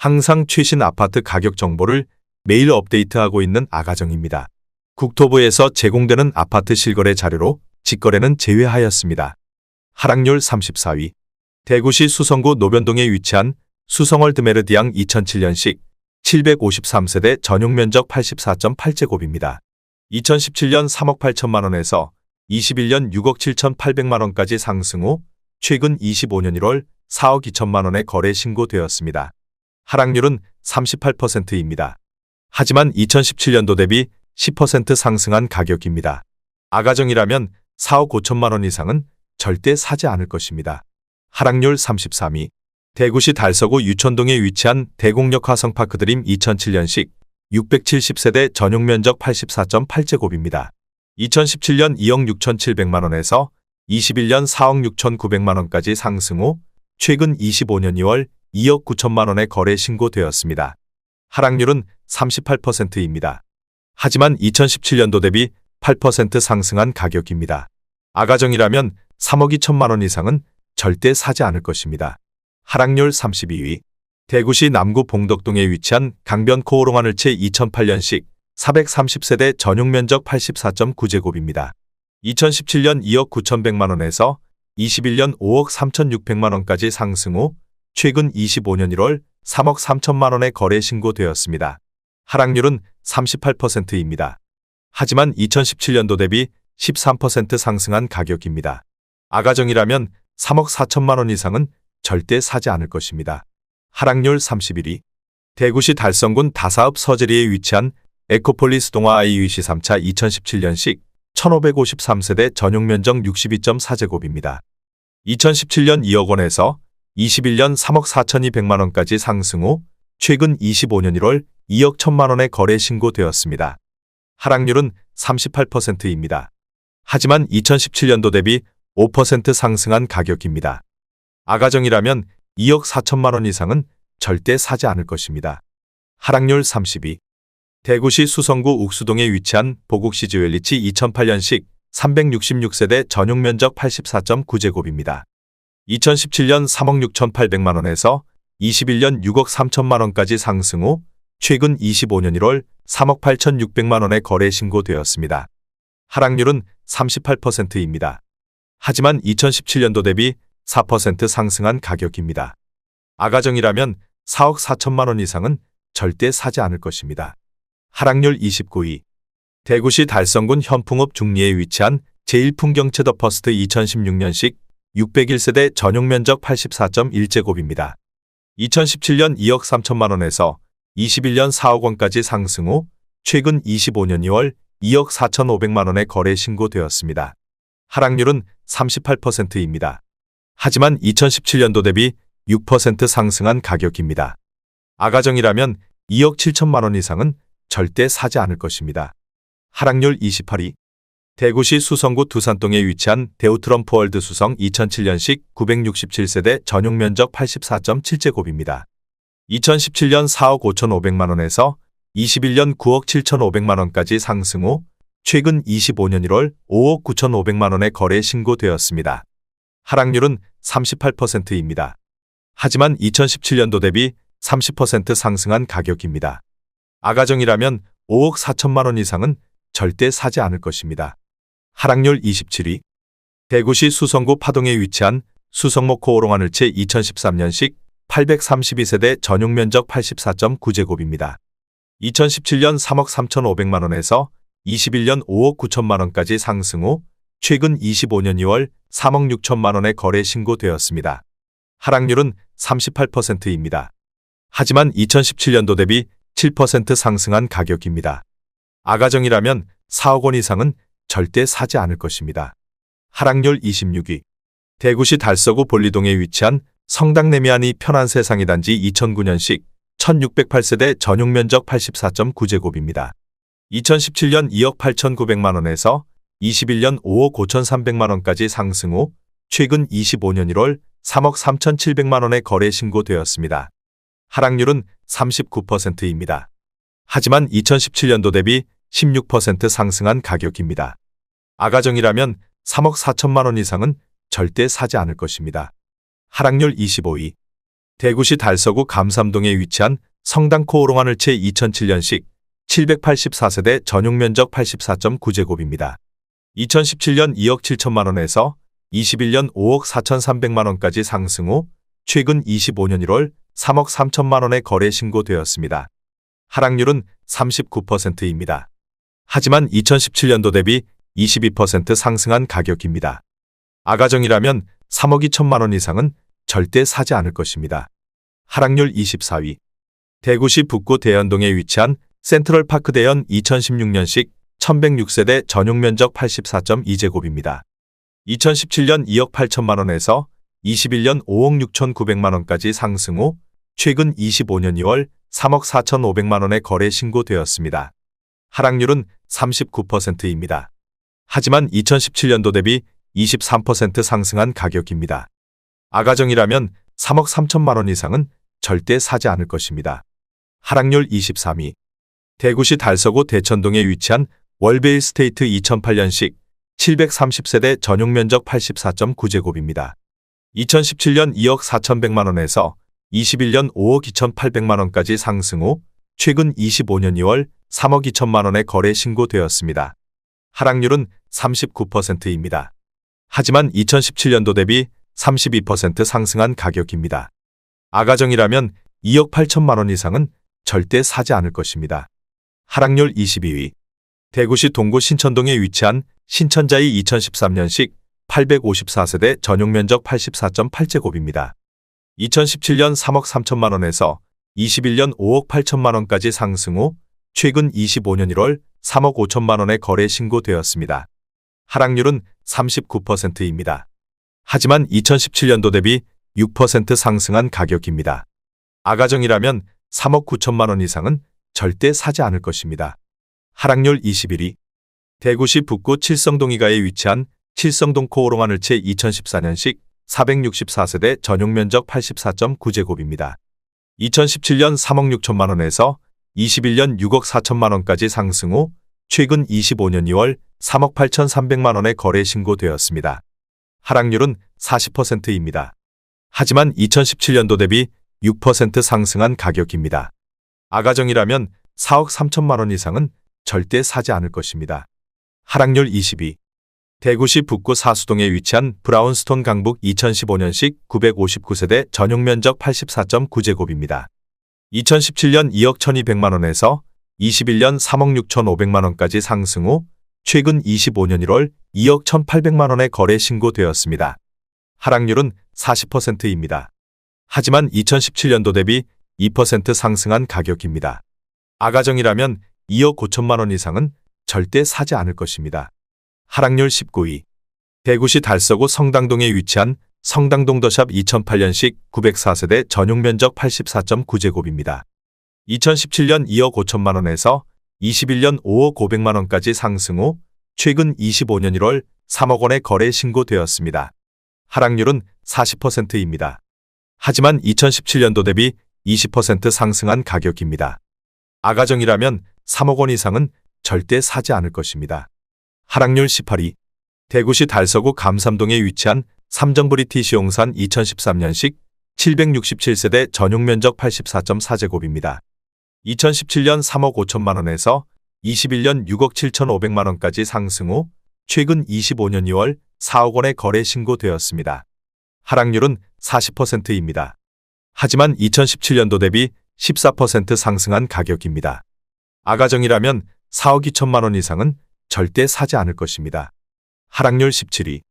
항상 최신 아파트 가격 정보를 매일 업데이트하고 있는 아가정입니다. 국토부에서 제공되는 아파트 실거래 자료로 직거래는 제외하였습니다. 하락률 34위. 대구시 수성구 노변동에 위치한 수성월드메르디앙 2007년식 753세대 전용면적 84.8제곱입니다. 2017년 3억 8천만 원에서 21년 6억 7,800만 원까지 상승 후 최근 25년 1월 4억 2천만 원에 거래 신고되었습니다. 하락률은 38%입니다. 하지만 2017년도 대비 10% 상승한 가격입니다. 아가정이라면 4억 5천만 원 이상은 절대 사지 않을 것입니다. 하락률 33위. 대구시 달서구 유천동에 위치한 대곡역 화성파크드림 2007년식 670세대 전용면적 84.8제곱입니다. 2017년 2억 6,700만 원에서 21년 4억 6,900만 원까지 상승 후 최근 25년 2월 2억 9천만 원에 거래 신고되었습니다. 하락률은 38%입니다. 하지만 2017년도 대비 8% 상승한 가격입니다. 아가정이라면 3억 2천만 원 이상은 절대 사지 않을 것입니다. 하락률 32위. 대구시 남구 봉덕동에 위치한 강변 코오롱하늘채 2008년식 430세대 전용면적 84.9제곱입니다. 2017년 2억 9,100만 원에서 21년 5억 3,600만 원까지 상승 후 최근 25년 1월 3억 3천만 원에 거래 신고되었습니다. 하락률은 38%입니다. 하지만 2017년도 대비 13% 상승한 가격입니다. 아가정이라면 3억 4천만 원 이상은 절대 사지 않을 것입니다. 하락률 31위. 대구시 달성군 다사읍 서재리에 위치한 에코폴리스 동화 IUC 3차 2017년식 1553세대 전용면적 62.4제곱입니다. 2017년 2억 원에서 21년 3억 4,200만 원까지 상승 후 최근 25년 1월 2억 1천만 원에 거래 신고되었습니다. 하락률은 38%입니다. 하지만 2017년도 대비 5% 상승한 가격입니다. 아가정이라면 2억 4천만 원 이상은 절대 사지 않을 것입니다. 하락률 32. 대구시 수성구 욱수동에 위치한 보국시즈웰리치 2008년식 366세대 전용면적 84.9제곱입니다. 2017년 3억 6,800만 원에서 21년 6억 3천만 원까지 상승 후 최근 25년 1월 3억 8,600만 원에 거래 신고되었습니다. 하락률은 38%입니다. 하지만 2017년도 대비 4% 상승한 가격입니다. 아가정이라면 4억 4천만 원 이상은 절대 사지 않을 것입니다. 하락률 29위. 대구시 달성군 현풍읍 중리에 위치한 제1풍경채 더 퍼스트 2016년식 601세대 전용면적 84.1제곱입니다. 2017년 2억 3천만 원에서 21년 4억 원까지 상승 후 최근 25년 2월 2억 4,500만 원에 거래 신고되었습니다. 하락률은 38%입니다. 하지만 2017년도 대비 6% 상승한 가격입니다. 아가정이라면 2억 7천만 원 이상은 절대 사지 않을 것입니다. 하락률 28위. 대구시 수성구 두산동에 위치한 데우트럼프월드 수성 2007년식 967세대 전용면적 84.7제곱입니다. 2017년 4억 5,500만 원에서 21년 9억 7,500만 원까지 상승 후 최근 25년 1월 5억 9,500만 원에 거래 신고되었습니다. 하락률은 38%입니다. 하지만 2017년도 대비 30% 상승한 가격입니다. 아가정이라면 5억 4천만 원 이상은 절대 사지 않을 것입니다. 하락률 27위. 대구시 수성구 파동에 위치한 수성목 코오롱하늘채 2013년식 832세대 전용면적 84.9제곱입니다. 2017년 3억 3,500만 원에서 21년 5억 9천만 원까지 상승 후 최근 25년 2월 3억 6천만 원에 거래 신고되었습니다. 하락률은 38%입니다. 하지만 2017년도 대비 7% 상승한 가격입니다. 아가정이라면 4억 원 이상은 절대 사지 않을 것입니다. 하락률 26위. 대구시 달서구 볼리동에 위치한 성당내미안이 편한 세상이 단지 2009년식 1608세대 전용면적 84.9제곱입니다. 2017년 2억 8,900만 원에서 21년 5억 5,300만 원까지 상승 후 최근 25년 1월 3억 3,700만 원에 거래 신고되었습니다. 하락률은 39%입니다. 하지만 2017년도 대비 16% 상승한 가격입니다. 아가정이라면 3억 4천만 원 이상은 절대 사지 않을 것입니다. 하락률 25위. 대구시 달서구 감삼동에 위치한 성당코 오롱하늘채 2007년식 784세대 전용면적 84.9제곱입니다. 2017년 2억 7천만 원에서 21년 5억 4,300만 원까지 상승 후 최근 25년 1월 3억 3천만 원에 거래 신고되었습니다. 하락률은 39%입니다. 하지만 2017년도 대비 22% 상승한 가격입니다. 아가정이라면 3억 2천만 원 이상은 절대 사지 않을 것입니다. 하락률 24위. 대구시 북구 대연동에 위치한 센트럴파크 대연 2016년식 1106세대 전용면적 84.2제곱입니다. 2017년 2억 8천만 원에서 21년 5억 6,900만 원까지 상승 후 최근 25년 2월 3억 4,500만 원에 거래 신고되었습니다. 하락률은 39%입니다. 하지만 2017년도 대비 23% 상승한 가격입니다. 아가정이라면 3억 3천만 원 이상은 절대 사지 않을 것입니다. 하락률 23위. 대구시 달서구 대천동에 위치한 월베일스테이트 2008년식 730세대 전용면적 84.9제곱입니다. 2017년 2억 4,100만 원에서 21년 5억 2,800만 원까지 상승 후 최근 25년 2월 3억 2천만 원에 거래 신고되었습니다. 하락률은 39%입니다. 하지만 2017년도 대비 32% 상승한 가격입니다. 아가정이라면 2억 8천만 원 이상은 절대 사지 않을 것입니다. 하락률 22위. 대구시 동구 신천동에 위치한 신천자이 2013년식 854세대 전용면적 84.8제곱입니다. 2017년 3억 3천만 원에서 21년 5억 8천만 원까지 상승 후 최근 25년 1월 3억 5천만 원에 거래 신고되었습니다. 하락률은 39%입니다. 하지만 2017년도 대비 6% 상승한 가격입니다. 아가정이라면 3억 9천만 원 이상은 절대 사지 않을 것입니다. 하락률 21위. 대구시 북구 칠성동이가에 위치한 칠성동코 오롱하늘채 2014년식 464세대 전용면적 84.9제곱입니다. 2017년 3억 6천만 원에서 21년 6억 4천만 원까지 상승 후 최근 25년 2월 3억 8,300만 원에 거래 신고되었습니다. 하락률은 40%입니다. 하지만 2017년도 대비 6% 상승한 가격입니다. 아가정이라면 4억 3천만 원 이상은 절대 사지 않을 것입니다. 하락률 22. 대구시 북구 사수동에 위치한 브라운스톤 강북 2015년식 959세대 전용면적 84.9제곱입니다. 2017년 2억 1,200만 원에서 21년 3억 6,500만 원까지 상승 후 최근 25년 1월 2억 1,800만 원에 거래 신고되었습니다. 하락률은 40%입니다. 하지만 2017년도 대비 2% 상승한 가격입니다. 아가정이라면 2억 5천만 원 이상은 절대 사지 않을 것입니다. 하락률 19위. 대구시 달서구 성당동에 위치한 성당동 더샵 2008년식 904세대 전용면적 84.9제곱입니다. 2017년 2억 5천만 원에서 21년 5억 500만 원까지 상승 후 최근 25년 1월 3억 원에 거래 신고되었습니다. 하락률은 40%입니다. 하지만 2017년도 대비 20% 상승한 가격입니다. 아가정이라면 3억 원 이상은 절대 사지 않을 것입니다. 하락률 18위. 대구시 달서구 감삼동에 위치한 삼정브리티시 용산 2013년식 767세대 전용면적 84.4제곱입니다. 2017년 3억 5천만 원에서 21년 6억 7,500만 원까지 상승 후 최근 25년 2월 4억 원에 거래 신고되었습니다. 하락률은 40%입니다. 하지만 2017년도 대비 14% 상승한 가격입니다. 아가정이라면 4억 2천만 원 이상은 절대 사지 않을 것입니다. 하락률 17위.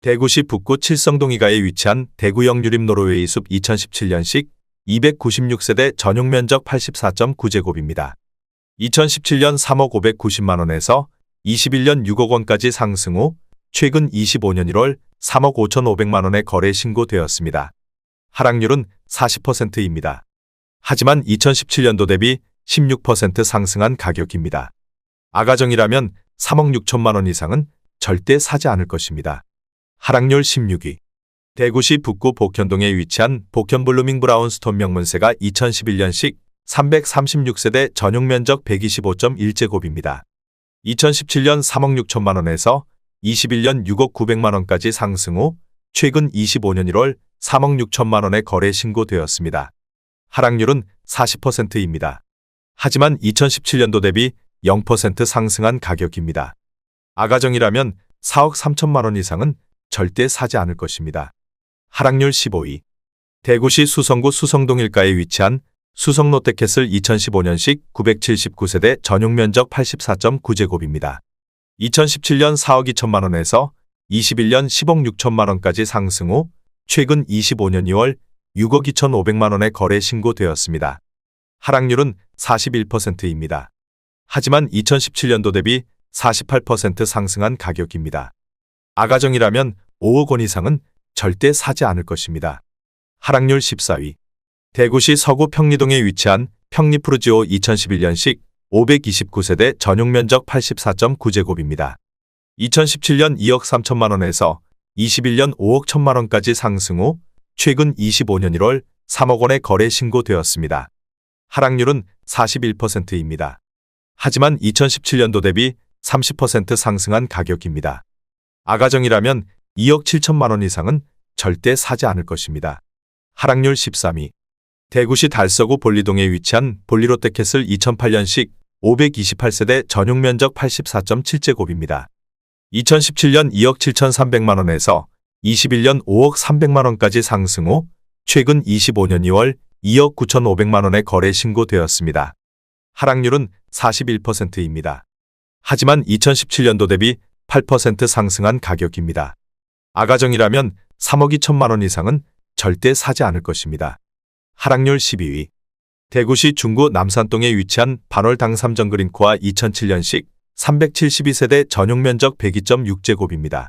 대구시 북구 칠성동이가에 위치한 대구역 유림 노르웨이 숲 2017년식 296세대 전용면적 84.9제곱입니다. 2017년 3억 590만 원에서 21년 6억 원까지 상승 후 최근 25년 1월 3억 5,500만 원에 거래 신고되었습니다. 하락률은 40%입니다. 하지만 2017년도 대비 16% 상승한 가격입니다. 아가정이라면 3억 6천만 원 이상은 절대 사지 않을 것입니다. 하락률 16위. 대구시 북구 복현동에 위치한 복현 블루밍 브라운스톤 명문세가 2011년식 336세대 전용면적 125.1제곱입니다. 2017년 3억 6천만 원에서 21년 6억 900만 원까지 상승 후 최근 25년 1월 3억 6천만 원의 거래 신고되었습니다. 하락률은 40%입니다. 하지만 2017년도 대비 0% 상승한 가격입니다. 아가정이라면 4억 3천만 원 이상은 절대 사지 않을 것입니다. 하락률 15위. 대구시 수성구 수성동 일가에 위치한 수성 롯데캐슬 2015년식 979세대 전용 면적 84.9제곱입니다. 2017년 4억 2천만 원에서 21년 10억 6천만 원까지 상승 후 최근 25년 2월 6억 2,500만 원의 거래 신고되었습니다. 하락률은 41%입니다. 하지만 2017년도 대비 48% 상승한 가격입니다. 아가정이라면 5억 원 이상은 절대 사지 않을 것입니다. 하락률 14위. 대구시 서구 평리동에 위치한 평리푸르지오 2011년식 529세대 전용 면적 84.9제곱입니다. 2017년 2억 3천만 원에서 21년 5억 1천만 원까지 상승 후 최근 25년 1월 3억 원의 거래 신고되었습니다. 하락률은 41%입니다. 하지만 2017년도 대비 30% 상승한 가격입니다. 아가정이라면 2억 7천만 원 이상은 절대 사지 않을 것입니다. 하락률 13위. 대구시 달서구 볼리동에 위치한 볼리롯데캐슬 2008년식 528세대 전용 면적 84.7제곱입니다. 2017년 2억 7,300만 원에서 21년 5억 300만 원까지 상승 후 최근 25년 2월 2억 9,500만 원의 거래 신고되었습니다. 하락률은 41%입니다. 하지만 2017년도 대비 8% 상승한 가격입니다. 아가정이라면 3억 2천만 원 이상은 절대 사지 않을 것입니다. 하락률 12위. 대구시 중구 남산동에 위치한 반월 당삼정 그린코아 2007년식 372세대 전용 면적 102.6제곱입니다.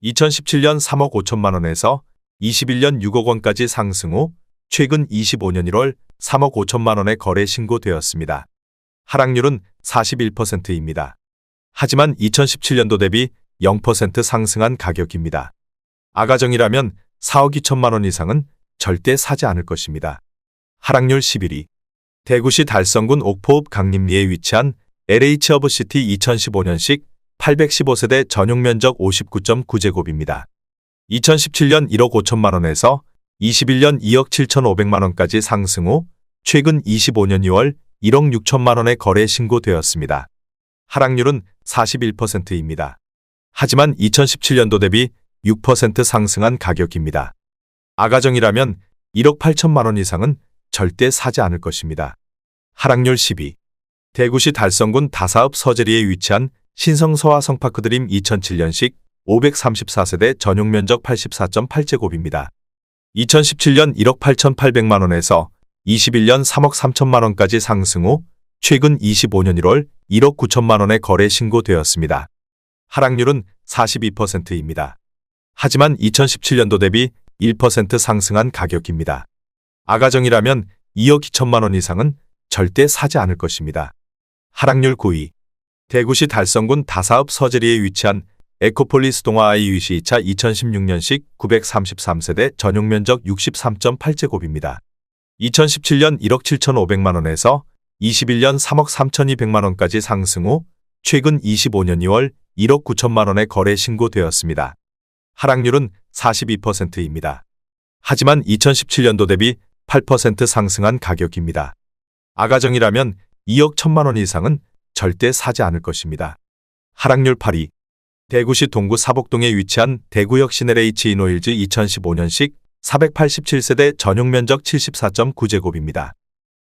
2017년 3억 5천만 원에서 21년 6억 원까지 상승 후 최근 25년 1월 3억 5천만 원의 거래 신고되었습니다. 하락률은 41%입니다. 하지만 2017년도 대비 0% 상승한 가격입니다. 아가정이라면 4억 2천만 원 이상은 절대 사지 않을 것입니다. 하락률 11위. 대구시 달성군 옥포읍 강림리에 위치한 LH허브시티 2015년식 815세대 전용 면적 59.9제곱입니다. 2017년 1억 5천만 원에서 21년 2억 7,500만 원까지 상승 후 최근 25년 2월 1억 6천만 원의 거래 신고되었습니다. 하락률은 41%입니다. 하지만 2017년도 대비 6% 상승한 가격입니다. 아가정이라면 1억 8천만 원 이상은 절대 사지 않을 것입니다. 하락률 10위. 대구시 달성군 다사읍 서재리에 위치한 신성 서화 성파크드림 2007년식 534세대 전용 면적 84.8제곱입니다. 2017년 1억 8,800만 원에서 21년 3억 3천만 원까지 상승 후 최근 25년 1월 1억 9천만 원의 거래 신고되었습니다. 하락률은 42%입니다. 하지만 2017년도 대비 1% 상승한 가격입니다. 아가정이라면 2억 2천만 원 이상은 절대 사지 않을 것입니다. 하락률 9위. 대구시 달성군 다사읍 서재리에 위치한 에코폴리스 동화 아이유시 2차 2016년식 933세대 전용 면적 63.8제곱입니다. 2017년 1억 7,500만 원에서 21년 3억 3,200만 원까지 상승 후 최근 25년 2월 1억 9천만 원의 거래 신고되었습니다. 하락률은 42%입니다. 하지만 2017년도 대비 8% 상승한 가격입니다. 아가정이라면 2억 1천만 원 이상은 절대 사지 않을 것입니다. 하락률 8위. 대구시 동구 사복동에 위치한 대구역 시넬H 이노힐즈 2015년식 487세대 전용 면적 74.9제곱입니다.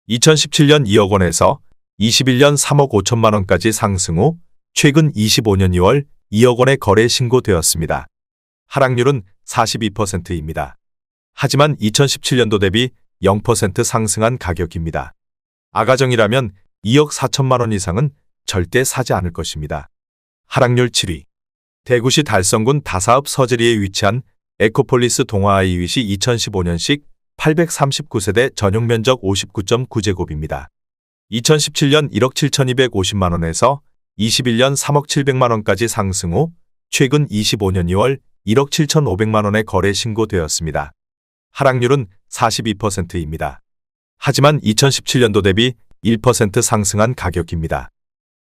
2017년 2억 원에서 21년 3억 5천만 원까지 상승 후 최근 25년 2월 2억 원의 거래 신고되었습니다. 하락률은 42%입니다. 하지만 2017년도 대비 0% 상승한 가격입니다. 아가정이라면 2억 4천만 원 이상은 절대 사지 않을 것입니다. 하락률 7위. 대구시 달성군 다사읍 서재리에 위치한 에코폴리스 동화아이위시 2015년식 839세대 전용 면적 59.9제곱입니다. 2017년 1억 7,250만 원에서 21년 3억 700만 원까지 상승 후 최근 25년 2월 1억 7,500만 원의 거래 신고되었습니다. 하락률은 42%입니다. 하지만 2017년도 대비 1% 상승한 가격입니다.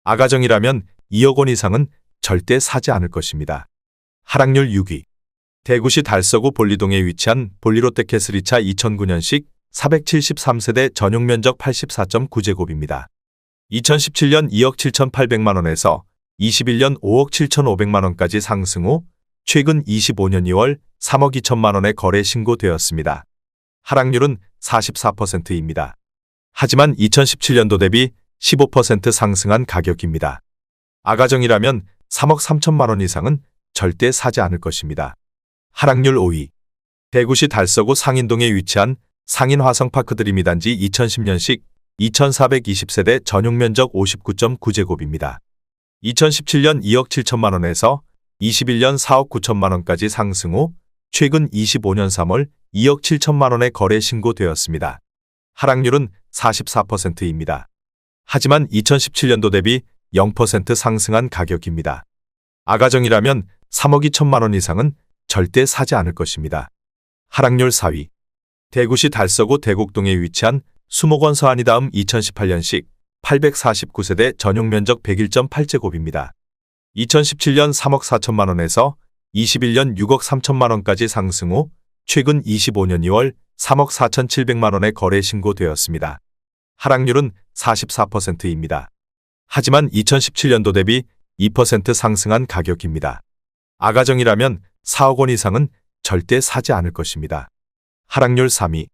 아가정이라면 2억 원 이상은 절대 사지 않을 것입니다. 하락률 6위. 대구시 달서구 볼리동에 위치한 볼리롯데캐슬 2차 2009년식 473세대 전용 면적 84.9제곱입니다. 2017년 2억 7,800만 원에서 21년 5억 7,500만 원까지 상승 후 최근 25년 2월 3억 2천만 원에 거래 신고되었습니다. 하락률은 44%입니다. 하지만 2017년도 대비 15% 상승한 가격입니다. 아가정이라면 3억 3천만 원 이상은 절대 사지 않을 것입니다. 하락률 5위. 대구시 달서구 상인동에 위치한 상인화성파크 드림이단지 2010년식 2420세대 전용 면적 59.9제곱입니다. 2017년 2억 7천만 원에서 21년 4억 9천만 원까지 상승 후 최근 25년 3월 2억 7천만 원에 거래 신고되었습니다. 하락률은 44%입니다. 하지만 2017년도 대비 0% 상승한 가격입니다. 아가정이라면 3억 2천만 원 이상은 절대 사지 않을 것입니다. 하락률 4위. 대구시 달서구 대곡동에 위치한 수목원 서안이 다음 2018년식 849세대 전용 면적 101.8제곱입니다. 2017년 3억 4천만 원에서 21년 6억 3천만 원까지 상승 후 최근 25년 2월 3억 4,700만 원에 거래 신고되었습니다. 하락률은 44%입니다. 하지만 2017년도 대비 2% 상승한 가격입니다. 아가정이라면 4억 원 이상은 절대 사지 않을 것입니다. 하락률 3위.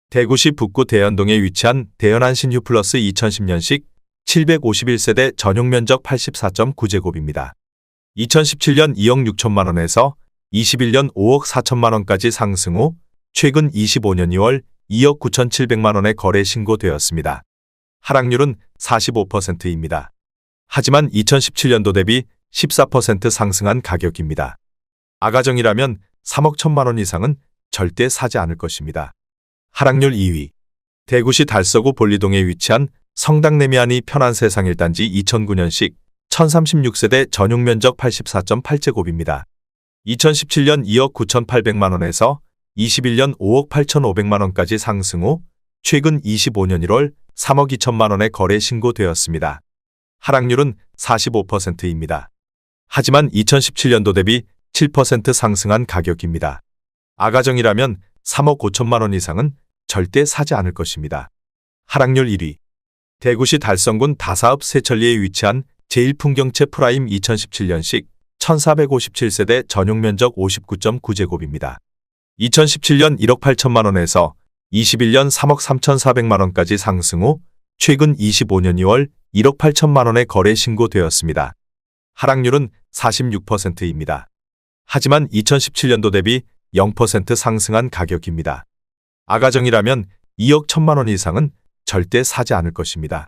대구시 북구 대연동에 위치한 대연한신휴 플러스 2010년식 751세대 전용 면적 84.9제곱입니다. 2017년 2억 6천만 원에서 21년 5억 4천만 원까지 상승 후 최근 25년 2월 2억 9,700만 원에 거래 신고되었습니다. 하락률은 45%입니다. 하지만 2017년도 대비 14% 상승한 가격입니다. 아가정이라면 3억 1천만 원 이상은 절대 사지 않을 것입니다. 하락률 2위. 대구시 달서구 볼리동에 위치한 성당내미안이 편안세상 1단지 2009년식 1036세대 전용 면적 84.8제곱입니다. 2017년 2억 9,800만 원에서 21년 5억 8,500만 원까지 상승 후 최근 25년 1월 3억 2천만 원에 거래 신고되었습니다. 하락률은 45%입니다. 하지만 2017년도 대비 7% 상승한 가격입니다. 아가정이라면 3억 5천만 원 이상은 절대 사지 않을 것입니다. 하락률 1위. 대구시 달성군 다사읍 세천리에 위치한 제1풍경채 프라임 2017년식 1457세대 전용 면적 59.9제곱입니다. 2017년 1억 8천만 원에서 21년 3억 3,400만 원까지 상승 후 최근 25년 2월 1억 8천만 원에 거래 신고되었습니다. 하락률은 46%입니다. 하지만 2017년도 대비 0% 상승한 가격입니다. 아가정이라면 2억 1천만 원 이상은 절대 사지 않을 것입니다.